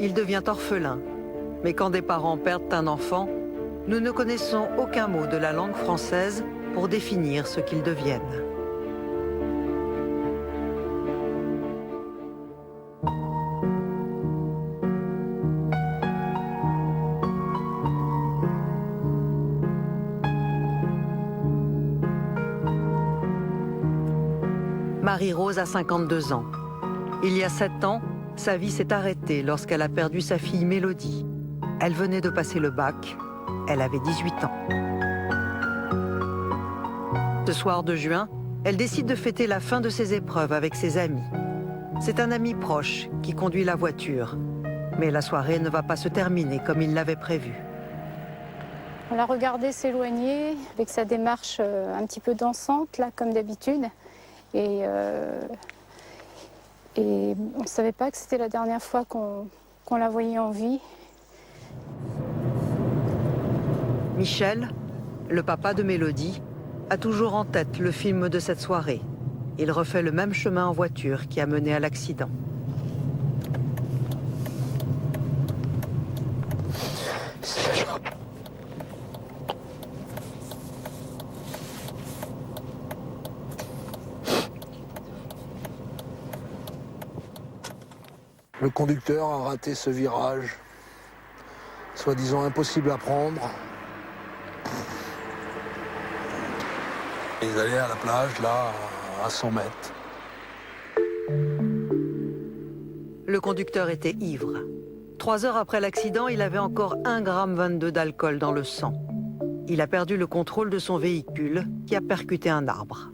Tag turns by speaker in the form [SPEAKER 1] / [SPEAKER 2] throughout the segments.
[SPEAKER 1] il devient orphelin. Mais quand des parents perdent un enfant, nous ne connaissons aucun mot de la langue française pour définir ce qu'ils deviennent. Marie-Rose a 52 ans. Il y a 7 ans, sa vie s'est arrêtée lorsqu'elle a perdu sa fille Mélodie. Elle venait de passer le bac, elle avait 18 ans. Ce soir de juin, elle décide de fêter la fin de ses épreuves avec ses amis. C'est un ami proche qui conduit la voiture. Mais la soirée ne va pas se terminer comme il l'avait prévu.
[SPEAKER 2] On l'a regardé s'éloigner avec sa démarche un petit peu dansante, là, comme d'habitude. Et on ne savait pas que c'était la dernière fois qu'on la voyait en vie.
[SPEAKER 1] Michel, le papa de Mélodie, a toujours en tête le film de cette soirée. Il refait le même chemin en voiture qui a mené à l'accident.
[SPEAKER 3] Le conducteur a raté ce virage, soi-disant impossible à prendre. Ils allaient à la plage, là, à 100 mètres.
[SPEAKER 1] Le conducteur était ivre. 3 heures après l'accident, il avait encore 1,22 g d'alcool dans le sang. Il a perdu le contrôle de son véhicule qui a percuté un arbre.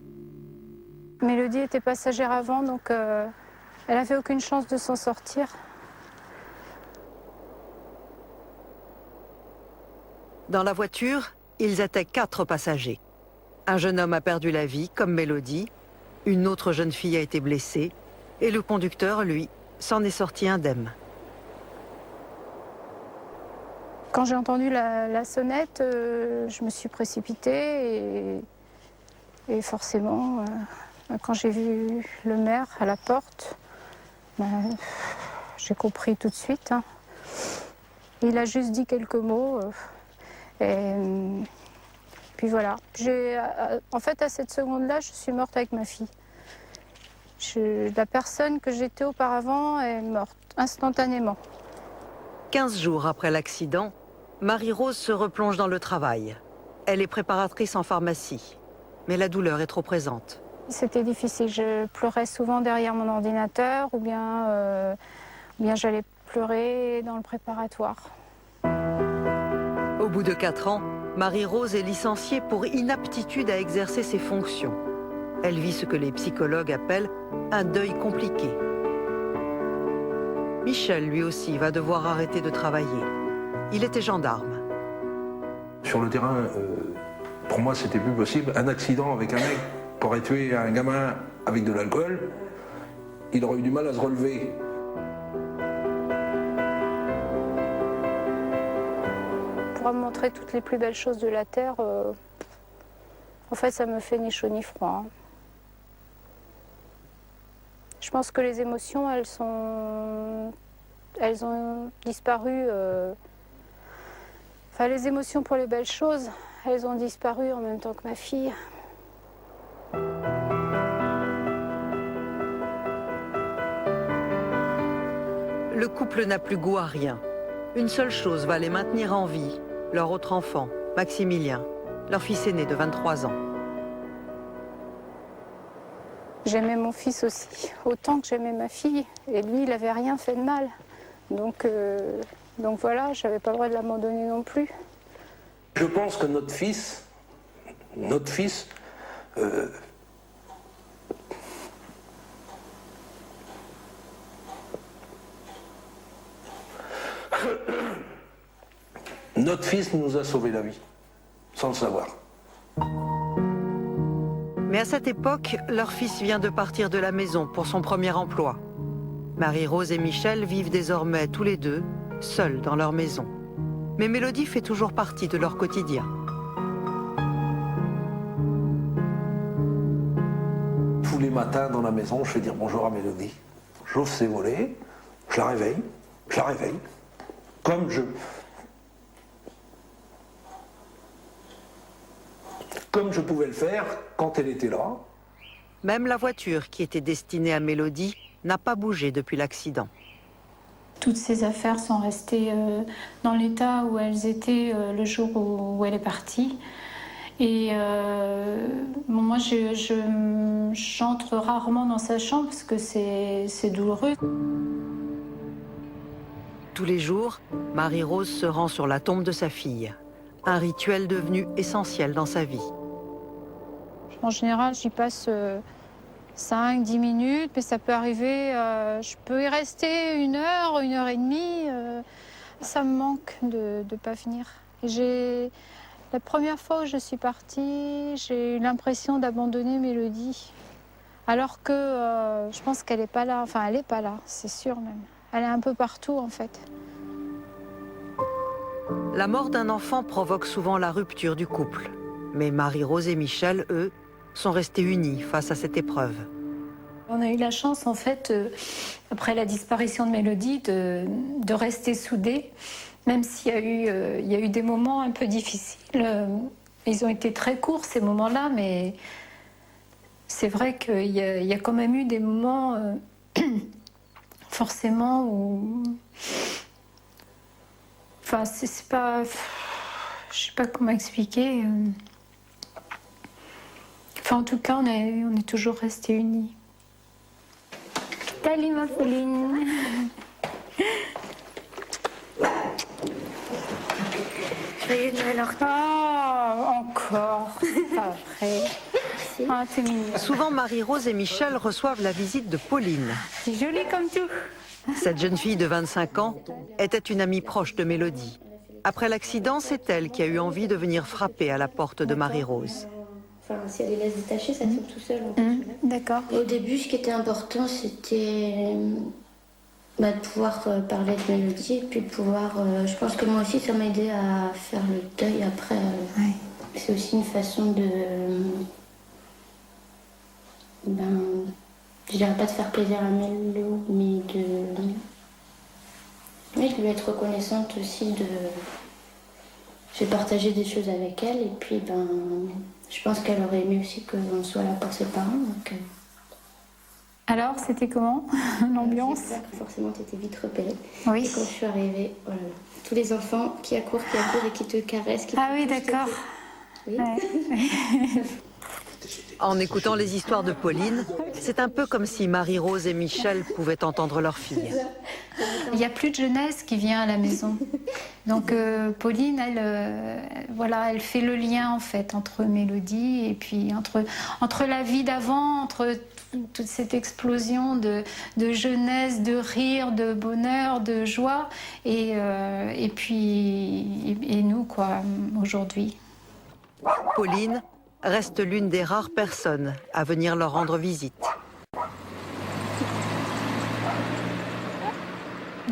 [SPEAKER 2] Mélodie était passagère avant, donc elle n'avait aucune chance de s'en sortir.
[SPEAKER 1] Dans la voiture, ils étaient 4 passagers. Un jeune homme a perdu la vie, comme Mélodie. Une autre jeune fille a été blessée. Et le conducteur, lui, s'en est sorti indemne.
[SPEAKER 2] Quand j'ai entendu la sonnette, je me suis précipitée et forcément, quand j'ai vu le maire à la porte, j'ai compris tout de suite. Hein. Il a juste dit quelques mots et puis voilà. En fait, à cette seconde-là, je suis morte avec ma fille. La personne que j'étais auparavant est morte instantanément.
[SPEAKER 1] 15 jours après l'accident, Marie-Rose se replonge dans le travail. Elle est préparatrice en pharmacie, mais la douleur est trop présente.
[SPEAKER 2] C'était difficile. Je pleurais souvent derrière mon ordinateur ou bien j'allais pleurer dans le préparatoire.
[SPEAKER 1] Au bout de 4 ans, Marie-Rose est licenciée pour inaptitude à exercer ses fonctions. Elle vit ce que les psychologues appellent un deuil compliqué. Michel, lui aussi, va devoir arrêter de travailler. Il était gendarme.
[SPEAKER 3] Sur le terrain, pour moi, c'était plus possible. Un accident avec un mec qui aurait tué un gamin avec de l'alcool, il aurait eu du mal à se relever.
[SPEAKER 2] Pour me montrer toutes les plus belles choses de la Terre, en fait, ça me fait ni chaud ni froid. Hein. Je pense que les émotions, elles ont disparu. Enfin, les émotions pour les belles choses, elles ont disparu en même temps que ma fille.
[SPEAKER 1] Le couple n'a plus goût à rien. Une seule chose va les maintenir en vie, leur autre enfant, Maximilien, leur fils aîné de 23 ans.
[SPEAKER 2] J'aimais mon fils aussi, autant que j'aimais ma fille. Et lui, il n'avait rien fait de mal. Donc voilà, je n'avais pas le droit de l'abandonner non plus.
[SPEAKER 3] Je pense que notre fils, nous a sauvé la vie, sans le savoir.
[SPEAKER 1] Mais à cette époque, leur fils vient de partir de la maison pour son premier emploi. Marie-Rose et Michel vivent désormais tous les deux, seuls dans leur maison. Mais Mélodie fait toujours partie de leur quotidien.
[SPEAKER 3] Tous les matins dans la maison, je fais dire bonjour à Mélodie. J'ouvre ses volets, je la réveille, je la réveille, comme je pouvais le faire quand elle était là.
[SPEAKER 1] Même la voiture qui était destinée à Mélodie n'a pas bougé depuis l'accident.
[SPEAKER 2] Toutes ces affaires sont restées dans l'état où elles étaient le jour où elle est partie. Et bon, moi, j'entre rarement dans sa chambre parce que c'est douloureux.
[SPEAKER 1] Tous les jours, Marie-Rose se rend sur la tombe de sa fille. Un rituel devenu essentiel dans sa vie.
[SPEAKER 2] En général, j'y passe 5-10 minutes, mais ça peut arriver, je peux y rester 1 heure, 1 heure et demie. Ça me manque de ne pas venir. La première fois où je suis partie, j'ai eu l'impression d'abandonner Mélodie. Alors que je pense qu'elle n'est pas là. Enfin, elle n'est pas là, c'est sûr même. Elle est un peu partout, en fait.
[SPEAKER 1] La mort d'un enfant provoque souvent la rupture du couple. Mais Marie-Rose et Michel, eux, sont restés unis face à cette épreuve.
[SPEAKER 2] On a eu la chance, en fait, après la disparition de Mélodie, de rester soudés. Même s'il y a eu des moments un peu difficiles. Ils ont été très courts, ces moments-là, mais c'est vrai qu'il y a quand même eu des moments, forcément, où... Enfin, c'est pas... Je sais pas comment expliquer. Enfin, en tout cas, on est toujours restés unis. Salut, ma Pauline.
[SPEAKER 4] Joyeux Noël en retard.
[SPEAKER 2] Ah, encore, c'est pas vrai. Ah, t'es mignon.
[SPEAKER 1] Souvent, Marie-Rose et Michel reçoivent la visite de Pauline.
[SPEAKER 2] C'est joli comme tout.
[SPEAKER 1] Cette jeune fille de 25 ans était une amie proche de Mélodie. Après l'accident, c'est elle qui a eu envie de venir frapper à la porte de Marie-Rose.
[SPEAKER 4] Enfin, si elle les laisse détacher, ça tombe tout seul. En fait.
[SPEAKER 2] D'accord.
[SPEAKER 4] Au début, ce qui était important, c'était de pouvoir parler de Mélodie et puis de pouvoir... je pense que moi aussi, ça m'a aidé à faire le deuil après.
[SPEAKER 2] Ouais.
[SPEAKER 4] C'est aussi une façon de... je dirais pas de faire plaisir à Mélo, mais de... Oui, de lui être reconnaissante aussi de... J'ai partagé des choses avec elle et puis je pense qu'elle aurait aimé aussi qu'on soit là pour ses parents. Donc,
[SPEAKER 2] Alors, c'était comment l'ambiance?
[SPEAKER 4] c'est clair que forcément, tu étais vite repérée.
[SPEAKER 2] Oui.
[SPEAKER 4] Et quand je suis arrivée, oh là là, tous les enfants qui accourent et qui te caressent.
[SPEAKER 2] Ah oui, d'accord.
[SPEAKER 4] Oui.
[SPEAKER 2] Ouais.
[SPEAKER 1] En écoutant les histoires de Pauline, c'est un peu comme si Marie-Rose et Michel pouvaient entendre leur fille.
[SPEAKER 2] Il n'y a plus de jeunesse qui vient à la maison. Donc Pauline, elle fait le lien en fait entre Mélodie et puis entre la vie d'avant, entre toute cette explosion de jeunesse, de rire, de bonheur, de joie et nous quoi aujourd'hui.
[SPEAKER 1] Pauline reste l'une des rares personnes à venir leur rendre visite.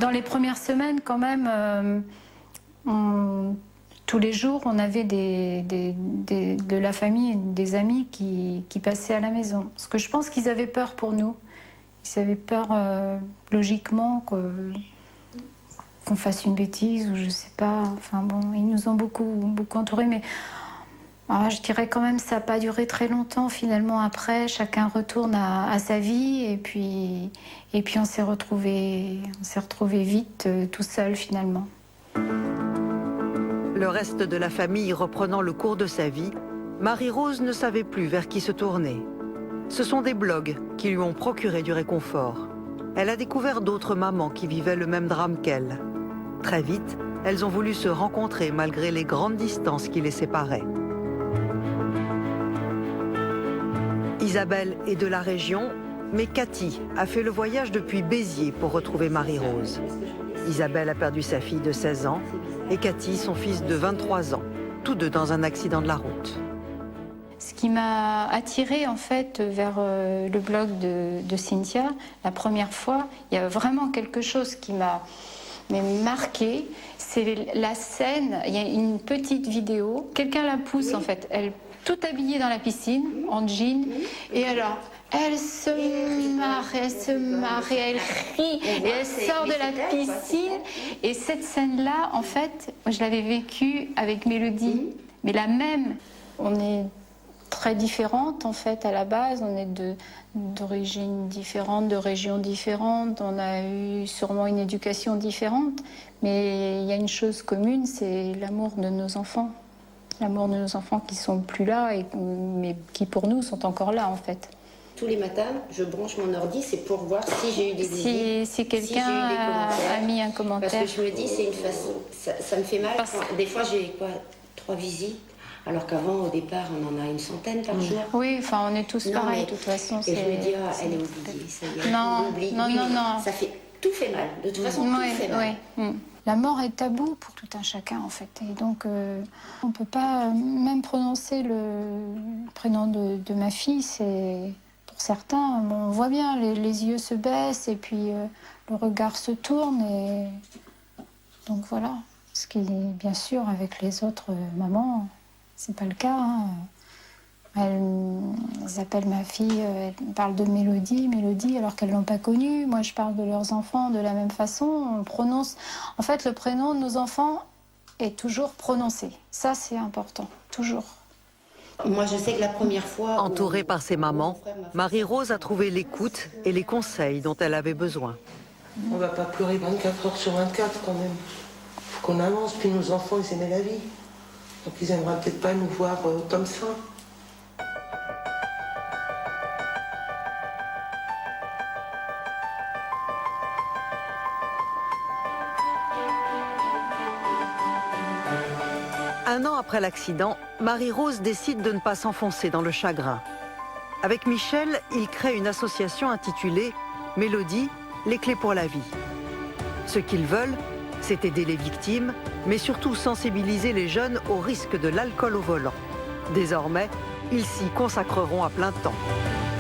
[SPEAKER 2] Dans les premières semaines, quand même, tous les jours, on avait de la famille, des amis qui passaient à la maison. Parce que je pense qu'ils avaient peur pour nous. Ils avaient peur, logiquement, qu'on fasse une bêtise ou je sais pas. Enfin bon, ils nous ont beaucoup entourés, mais... je dirais quand même que ça n'a pas duré très longtemps finalement. Après, chacun retourne à sa vie et puis on s'est retrouvés vite tout seul finalement.
[SPEAKER 1] Le reste de la famille reprenant le cours de sa vie, Marie-Rose ne savait plus vers qui se tourner. Ce sont des blogs qui lui ont procuré du réconfort. Elle a découvert d'autres mamans qui vivaient le même drame qu'elle. Très vite, elles ont voulu se rencontrer malgré les grandes distances qui les séparaient. Isabelle est de la région, mais Cathy a fait le voyage depuis Béziers pour retrouver Marie-Rose. Isabelle a perdu sa fille de 16 ans et Cathy son fils de 23 ans, tous deux dans un accident de la route.
[SPEAKER 2] Ce qui m'a attirée en fait vers le blog de Cynthia, la première fois, il y a vraiment quelque chose qui m'a marquée, c'est la scène, il y a une petite vidéo, quelqu'un la pousse en fait, elle tout habillée dans la piscine, en jean, et alors
[SPEAKER 5] Elle se marre, elle rit, et elle sort de la piscine. Et cette scène-là, en fait, je l'avais vécue avec Mélodie, mais la même. On est très différentes, en fait, à la base. On est d'origines différentes, de régions différentes. On a eu sûrement une éducation différente. Mais il y a une chose commune, c'est l'amour de nos enfants. L'amour de nos enfants qui sont plus là, mais qui pour nous sont encore là, en fait.
[SPEAKER 6] Tous les matins, je branche mon ordi, c'est pour voir si j'ai eu des visites.
[SPEAKER 5] Si quelqu'un a mis un commentaire.
[SPEAKER 6] Parce que je me dis, c'est une façon. Ça me fait mal. Des fois, j'ai 3 visites. Alors qu'avant, au départ, on en a une centaine par jour.
[SPEAKER 5] Oui, enfin, on est tous pareils, de toute façon.
[SPEAKER 6] Et je me dis, elle est oubliée, ça y est.
[SPEAKER 5] Non,
[SPEAKER 6] on oublie.
[SPEAKER 5] non.
[SPEAKER 6] Tout fait mal. De toute façon, tout fait mal.
[SPEAKER 2] La mort est tabou pour tout un chacun, en fait. Et donc, on ne peut pas même prononcer le prénom de ma fille. C'est, pour certains, on voit bien, les yeux se baissent et puis le regard se tourne. Et donc voilà. Ce qui, bien sûr, avec les autres mamans, c'est pas le cas. Hein. Elles appellent ma fille, elles parlent de Mélodie, alors qu'elles l'ont pas connue. Moi, je parle de leurs enfants de la même façon. On prononce. En fait, le prénom de nos enfants est toujours prononcé. Ça, c'est important, toujours.
[SPEAKER 6] Moi, je sais que la première fois...
[SPEAKER 1] Entourée par ses mamans, Marie-Rose a trouvé l'écoute et les conseils dont elle avait besoin.
[SPEAKER 7] On va pas pleurer 24 heures sur 24 quand même. Faut qu'on avance, puis nos enfants, ils aimaient la vie. Donc ils aimeraient peut-être pas nous voir comme ça.
[SPEAKER 1] Un an après l'accident, Marie-Rose décide de ne pas s'enfoncer dans le chagrin. Avec Michel, il crée une association intitulée « Mélodie, les clés pour la vie ». Ce qu'ils veulent, c'est aider les victimes, mais surtout sensibiliser les jeunes au risque de l'alcool au volant. Désormais, ils s'y consacreront à plein temps.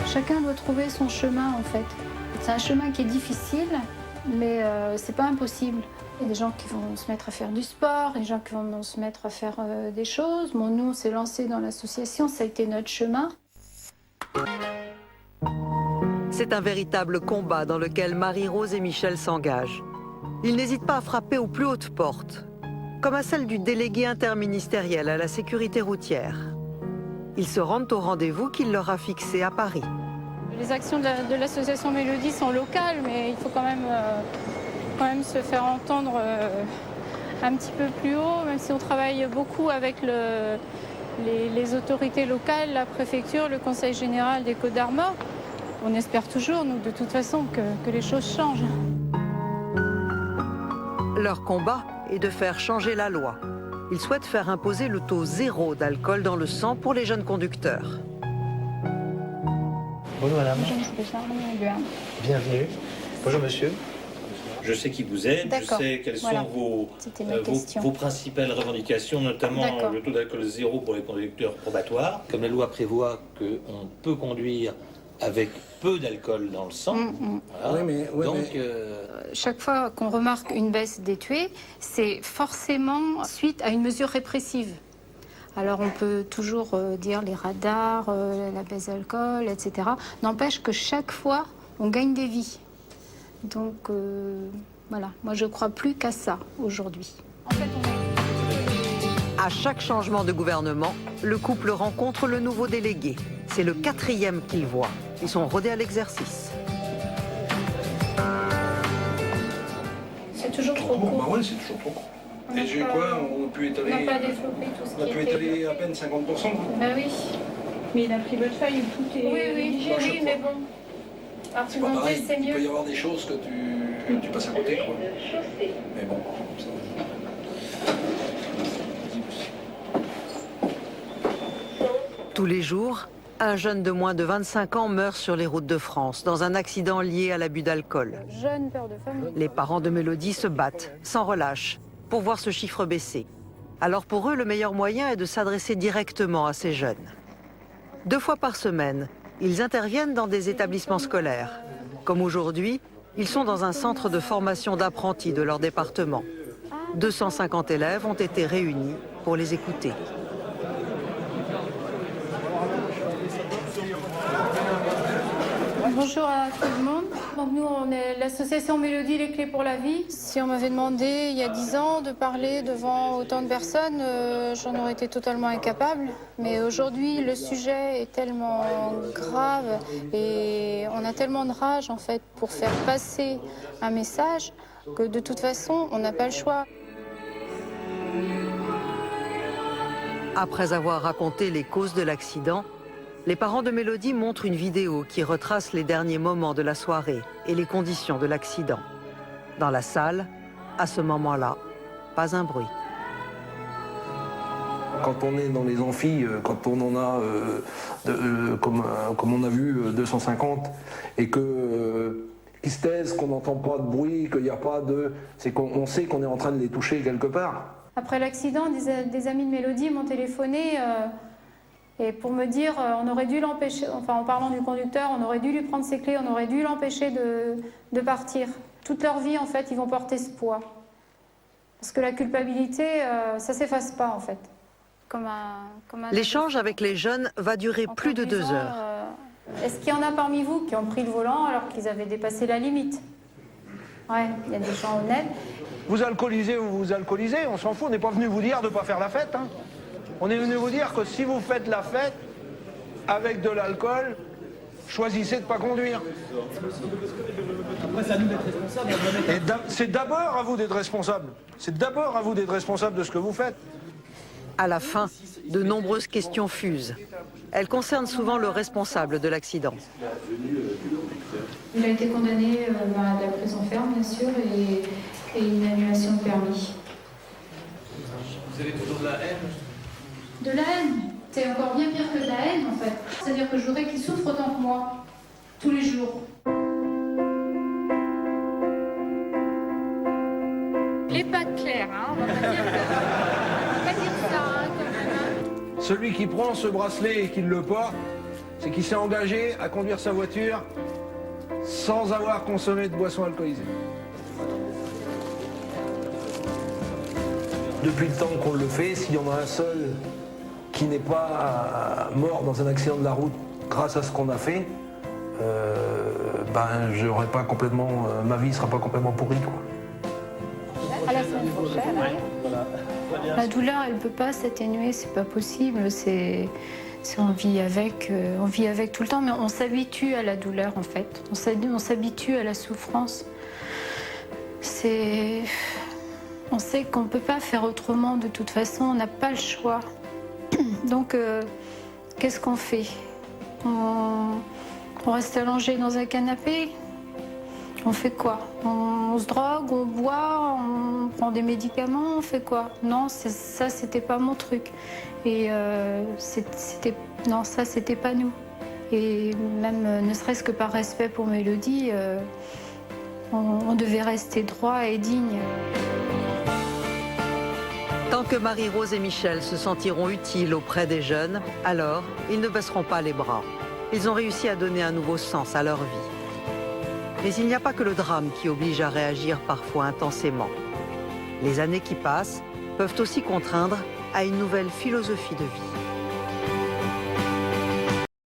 [SPEAKER 2] Chacun doit trouver son chemin, en fait. C'est un chemin qui est difficile, mais c'est pas impossible. Il y a des gens qui vont se mettre à faire du sport, des gens qui vont se mettre à faire des choses. Bon, nous, on s'est lancés dans l'association, ça a été notre chemin.
[SPEAKER 1] C'est un véritable combat dans lequel Marie-Rose et Michel s'engagent. Ils n'hésitent pas à frapper aux plus hautes portes, comme à celle du délégué interministériel à la sécurité routière. Ils se rendent au rendez-vous qu'il leur a fixé à Paris.
[SPEAKER 2] Les actions de l'association Mélodie sont locales, mais il faut quand même se faire entendre un petit peu plus haut, même si on travaille beaucoup avec les autorités locales, la préfecture, le conseil général des Côtes-d'Armor. On espère toujours, nous, de toute façon, que les choses changent.
[SPEAKER 1] Leur combat est de faire changer la loi. Ils souhaitent faire imposer le taux 0 d'alcool dans le sang pour les jeunes conducteurs.
[SPEAKER 8] Bonjour madame. Bienvenue. Bonjour monsieur.
[SPEAKER 9] Je sais qui vous êtes, je sais quelles sont vos principales revendications, notamment le taux d'alcool 0 pour les conducteurs probatoires. Comme la loi prévoit qu'on peut conduire avec peu d'alcool dans le sang. Voilà.
[SPEAKER 2] Chaque fois qu'on remarque une baisse des tués, c'est forcément suite à une mesure répressive. Alors on peut toujours dire les radars, la baisse d'alcool, etc. N'empêche que chaque fois, on gagne des vies. Donc voilà, moi je crois plus qu'à ça aujourd'hui.
[SPEAKER 1] À chaque changement de gouvernement, le couple rencontre le nouveau délégué. C'est le 4e qu'ils voient. Ils sont rodés à l'exercice.
[SPEAKER 2] C'est toujours trop court.
[SPEAKER 3] Bah ouais, c'est toujours trop court. Et j'ai quoi? On a pu étaler.
[SPEAKER 2] On n'a pas développé tout ce qui était.
[SPEAKER 3] On a pu étaler à peine 50%.
[SPEAKER 2] Bah oui.
[SPEAKER 10] Mais il a pris votre feuille où tout est.
[SPEAKER 2] Oui, mais bon.
[SPEAKER 3] C'est pas pareil. Il peut y avoir des choses que tu passes à côté, quoi. Mais bon, ça.
[SPEAKER 1] Tous les jours, un jeune de moins de 25 ans meurt sur les routes de France dans un accident lié à l'abus d'alcool.
[SPEAKER 2] Jeune père de famille.
[SPEAKER 1] Les parents de Mélodie se battent, sans relâche, pour voir ce chiffre baisser. Alors pour eux, le meilleur moyen est de s'adresser directement à ces jeunes. 2 fois par semaine, ils interviennent dans des établissements scolaires. Comme aujourd'hui, ils sont dans un centre de formation d'apprentis de leur département. 250 élèves ont été réunis pour les écouter.
[SPEAKER 2] Bonjour à tout le monde. Donc nous, on est l'association Mélodie Les Clés pour la Vie. Si on m'avait demandé il y a 10 ans de parler devant autant de personnes, j'en aurais été totalement incapable. Mais aujourd'hui, le sujet est tellement grave et on a tellement de rage en fait pour faire passer un message que de toute façon, on n'a pas le choix.
[SPEAKER 1] Après avoir raconté les causes de l'accident, les parents de Mélodie montrent une vidéo qui retrace les derniers moments de la soirée et les conditions de l'accident. Dans la salle, à ce moment-là, pas un bruit.
[SPEAKER 3] Quand on est dans les amphis, quand on en a, comme on a vu, 250, et qu'ils se taisent, qu'on n'entend pas de bruit, qu'il n'y a pas de... C'est qu'on sait qu'on est en train de les toucher quelque part.
[SPEAKER 2] Après l'accident, des amis de Mélodie m'ont téléphoné et pour me dire on aurait dû l'empêcher, enfin en parlant du conducteur, on aurait dû lui prendre ses clés, on aurait dû l'empêcher de partir. Toute leur vie, en fait, ils vont porter ce poids. Parce que la culpabilité, ça ne s'efface pas, en fait.
[SPEAKER 1] L'échange avec les jeunes va durer plus de 2 heures.
[SPEAKER 2] Est-ce qu'il y en a parmi vous qui ont pris le volant alors qu'ils avaient dépassé la limite? Ouais, il y a des gens honnêtes.
[SPEAKER 8] Vous alcoolisez ou vous alcoolisez, on s'en fout, on n'est pas venu vous dire de ne pas faire la fête. Hein. On est venu vous dire que si vous faites la fête avec de l'alcool, choisissez de ne pas conduire.
[SPEAKER 11] Après, c'est à nous d'être responsables.
[SPEAKER 8] C'est d'abord à vous d'être responsable. C'est d'abord à vous d'être responsable de ce que vous faites.
[SPEAKER 1] À la fin, de nombreuses questions fusent. Elles concernent souvent le responsable de l'accident.
[SPEAKER 2] Il a été condamné à de la prison ferme, bien sûr, et une annulation de permis.
[SPEAKER 11] Vous avez toujours de la haine?
[SPEAKER 2] De la haine. C'est encore bien pire que de la haine, en fait. C'est-à-dire que je voudrais qu'il souffre autant que moi, tous les jours. Il n'est pas clair, hein. On va pas dire ça, hein, quand même.
[SPEAKER 8] Celui qui prend ce bracelet et qui ne le porte, c'est qu'il s'est engagé à conduire sa voiture sans avoir consommé de boissons alcoolisées.
[SPEAKER 3] Depuis le temps qu'on le fait, s'il y en a un seul qui n'est pas mort dans un accident de la route grâce à ce qu'on a fait, j'aurais pas complètement, ma vie ne sera pas complètement pourrie, quoi.
[SPEAKER 2] À la semaine prochaine. La douleur, elle ne peut pas s'atténuer, c'est pas possible. On vit avec tout le temps, mais on s'habitue à la douleur en fait. On s'habitue à la souffrance. On sait qu'on ne peut pas faire autrement de toute façon, on n'a pas le choix. Donc, qu'est-ce qu'on fait? On reste allongé dans un canapé? On fait quoi? On se drogue, on boit, on prend des médicaments, on fait quoi? Non, ça, c'était pas mon truc. Et non, ça, c'était pas nous. Et même, ne serait-ce que par respect pour Mélodie, on devait rester droit et digne.
[SPEAKER 1] Tant que Marie-Rose et Michel se sentiront utiles auprès des jeunes, alors ils ne baisseront pas les bras. Ils ont réussi à donner un nouveau sens à leur vie. Mais il n'y a pas que le drame qui oblige à réagir parfois intensément. Les années qui passent peuvent aussi contraindre à une nouvelle philosophie de vie.